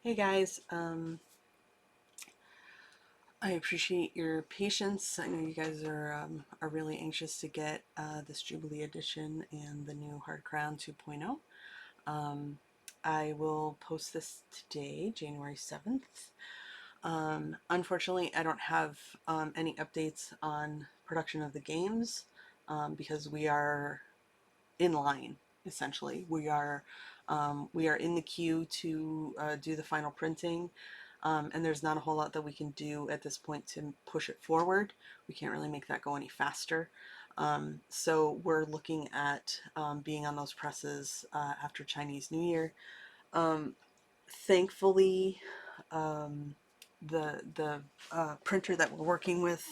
Hey guys, I appreciate your patience. I know you guys are really anxious to get this Jubilee edition and the new Hard Crown 2.0. I will post this today, January 7th. Unfortunately, I don't have any updates on production of the games because we are in line, essentially. We are in the queue to do the final printing. And there's not a whole lot that we can do at this point to push it forward. We can't really make that go any faster. So we're looking at being on those presses after Chinese New Year. Thankfully, um, the printer that we're working with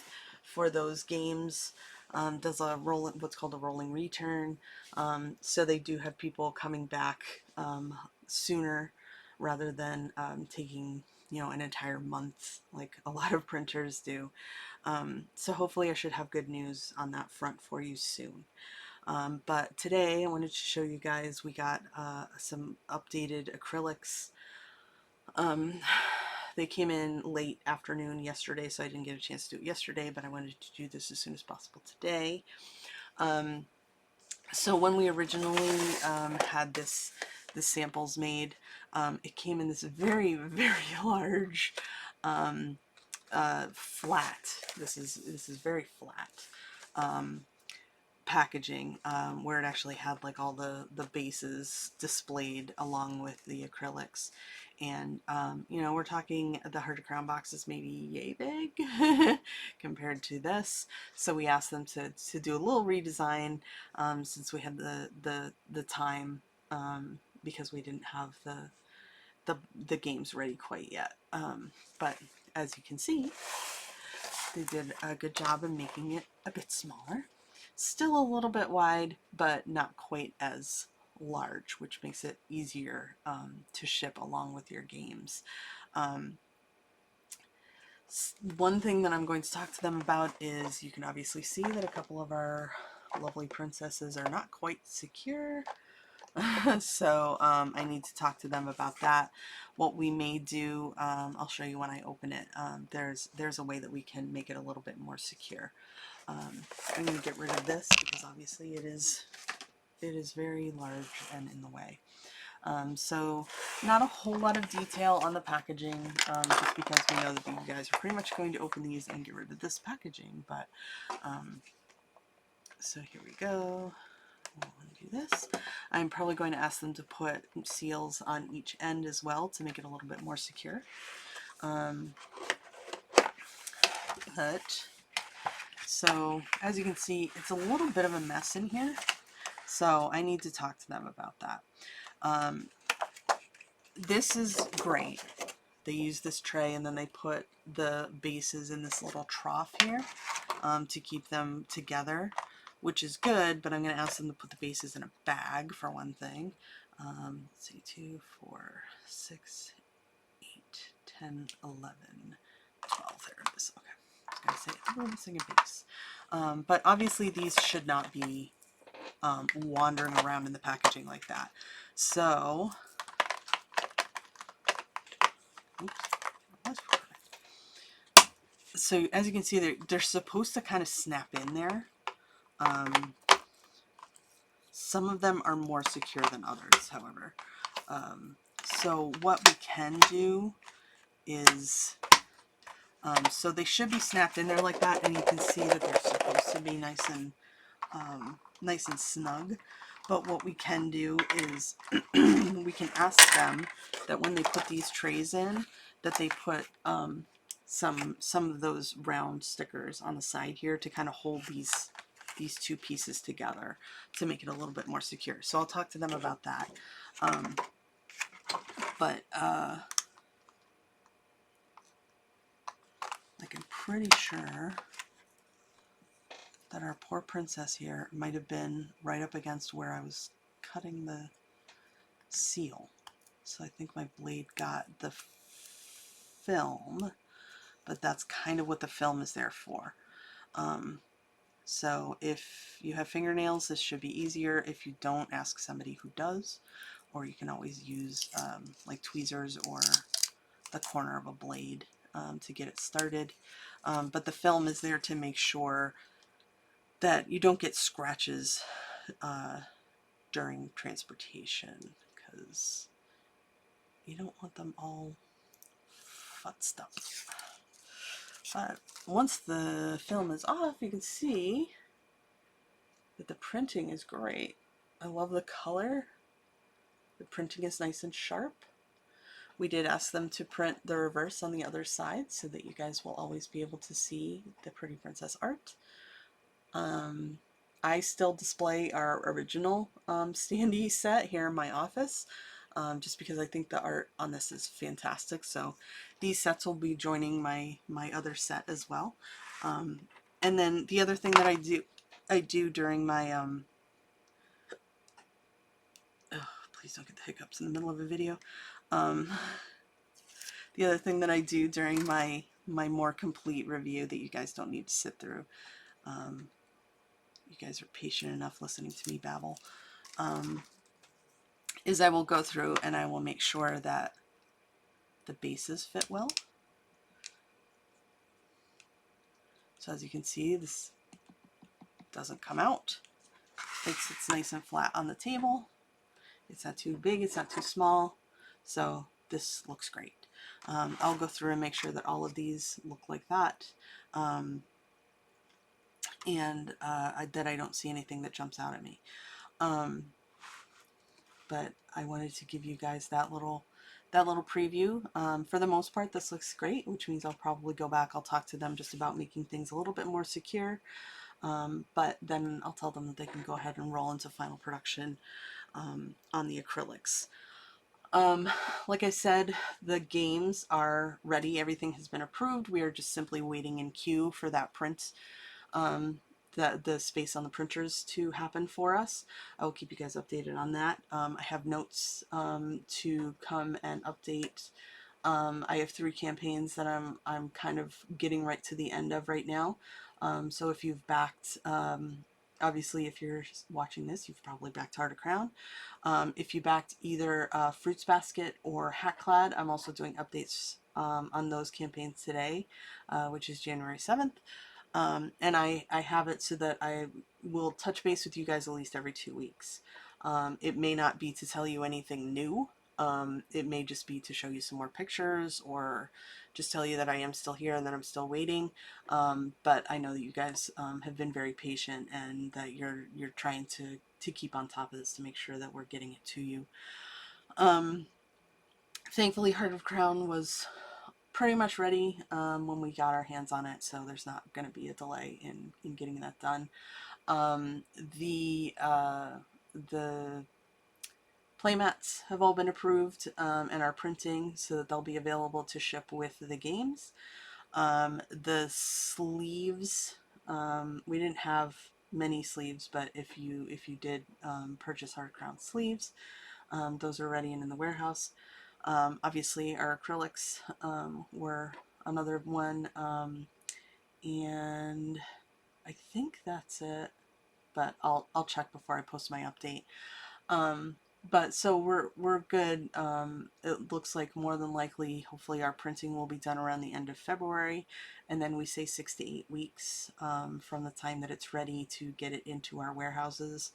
for those games does what's called a rolling return. So they do have people coming back sooner rather than taking an entire month like a lot of printers do. So hopefully I should have good news on that front for you soon. But today I wanted to show you guys we got some updated acrylics. Um, they came in late afternoon yesterday, so I didn't get a chance to do it yesterday, but I wanted to do this as soon as possible today. So when we originally had the samples made, it came in this very, very large flat. This is very flat packaging, where it actually had like all the bases displayed along with the acrylics. And we're talking the Hard Crown box is maybe yay big compared to this. So we asked them to do a little redesign since we had the time, because we didn't have the games ready quite yet. But as you can see, they did a good job in making it a bit smaller. Still a little bit wide, but not quite as large, which makes it easier to ship along with your games. One thing that I'm going to talk to them about is you can obviously see that a couple of our lovely princesses are not quite secure. So I need to talk to them about that. What we may do, I'll show you when I open it. There's a way that we can make it a little bit more secure. I'm going to get rid of this because obviously it is very large and in the way. So not a whole lot of detail on the packaging, just because we know that you guys are pretty much going to open these and get rid of this packaging. But so here we go. We'll undo this. I'm probably going to ask them to put seals on each end as well to make it a little bit more secure. So as you can see, it's a little bit of a mess in here. So I need to talk to them about that. This is great. They use this tray and then they put the bases in this little trough here to keep them together, which is good, but I'm going to ask them to put the bases in a bag for one thing. Let's see, 2, 4, 6, 8, 10, 11, 12. There it is. Okay. I was going to say, I think we're missing a base. But obviously these should not be wandering around in the packaging like that. So, so as you can see, they're supposed to kind of snap in there. Some of them are more secure than others, however. So what we can do is, so they should be snapped in there like that, and you can see that they're supposed to be nice and snug. But what we can do is we can ask them that when they put these trays in, that they put some of those round stickers on the side here to kind of hold these two pieces together to make it a little bit more secure. So I'll talk to them about that. Like I'm pretty sure that our poor princess here might have been right up against where I was cutting the seal. So I think my blade got the film, but that's kind of what the film is there for. So if you have fingernails, this should be easier. If you don't, ask somebody who does, or you can always use like tweezers or the corner of a blade to get it started. But the film is there to make sure that you don't get scratches during transportation, because you don't want them all futzed up. But once the film is off, you can see that the printing is great. I love the color. The printing is nice and sharp. We did ask them to print the reverse on the other side so that you guys will always be able to see the Pretty Princess art. I still display our original standee set here in my office, just because I think the art on this is fantastic. So these sets will be joining my other set as well. And then the other thing that I do during my please don't get the hiccups in the middle of a video. The other thing that I do during my more complete review that you guys don't need to sit through, you guys are patient enough listening to me babble, is I will go through and I will make sure that the bases fit well. So as you can see, this doesn't come out. It's nice and flat on the table. It's not too big, it's not too small. So this looks great. I'll go through and make sure that all of these look like that. And that I don't see anything that jumps out at me. But I wanted to give you guys that little preview. For the most part, this looks great, which means I'll probably go back. I'll talk to them just about making things a little bit more secure. But then I'll tell them that they can go ahead and roll into final production on the acrylics. Like I said, the games are ready. Everything has been approved. We are just simply waiting in queue for that print, the space on the printers to happen for us. I will keep you guys updated on that. I have notes to come and update. I have 3 campaigns that I'm kind of getting right to the end of right now. So if you've backed, obviously if you're watching this, you've probably backed Heart of Crown. If you backed either Fruits Basket or Hatclad, I'm also doing updates on those campaigns today, which is January 7th. And I have it so that I will touch base with you guys at least every 2 weeks. It may not be to tell you anything new. It may just be to show you some more pictures, or just tell you that I am still here and that I'm still waiting. But I know that you guys have been very patient, and that you're trying to keep on top of this to make sure that we're getting it to you. Thankfully, Heart of Crown was pretty much ready when we got our hands on it, so there's not going to be a delay in getting that done. The playmats have all been approved and are printing, so that they'll be available to ship with the games. The sleeves, we didn't have many sleeves, but if you did purchase Heart of Crown sleeves, those are ready and in the warehouse. Obviously our acrylics were another one, and I think that's it, but I'll check before I post my update. But so we're good. It looks like more than likely, hopefully our printing will be done around the end of February, and then we say 6 to 8 weeks from the time that it's ready to get it into our warehouses.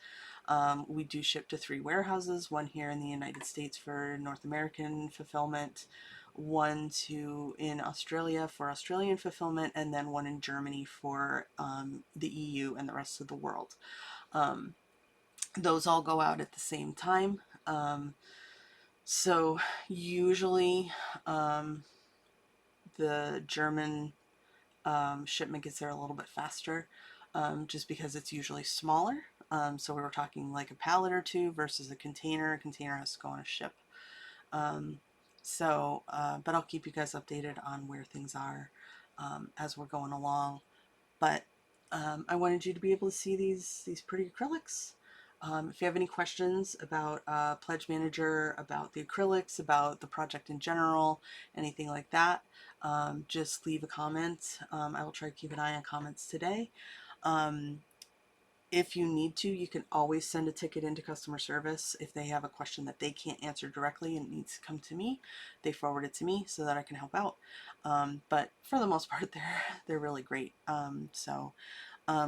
We do ship to 3 warehouses, one here in the United States for North American fulfillment, one in Australia for Australian fulfillment, and then one in Germany for the EU and the rest of the world. Those all go out at the same time. So usually the German shipment gets there a little bit faster, just because it's usually smaller. So we were talking like a pallet or 2 versus a container. A container has to go on a ship. But I'll keep you guys updated on where things are as we're going along. But I wanted you to be able to see these pretty acrylics. If you have any questions about Pledge Manager, about the acrylics, about the project in general, anything like that, just leave a comment. I will try to keep an eye on comments today. If you need to, you can always send a ticket into customer service. If they have a question that they can't answer directly and it needs to come to me, they forward it to me so that I can help out. But for the most part, they're really great.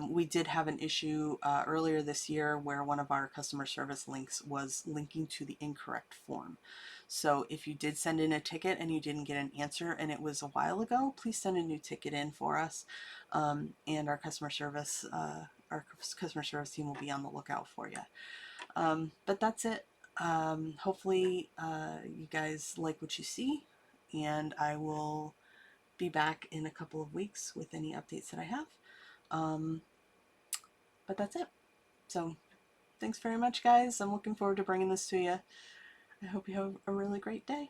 We did have an issue earlier this year where one of our customer service links was linking to the incorrect form. So if you did send in a ticket and you didn't get an answer and it was a while ago, please send a new ticket in for us, and our customer service team will be on the lookout for you. But that's it. Hopefully, you guys like what you see, and I will be back in a couple of weeks with any updates that I have. Um, but that's it. So thanks very much, guys. I'm looking forward to bringing this to you. I hope you have a really great day.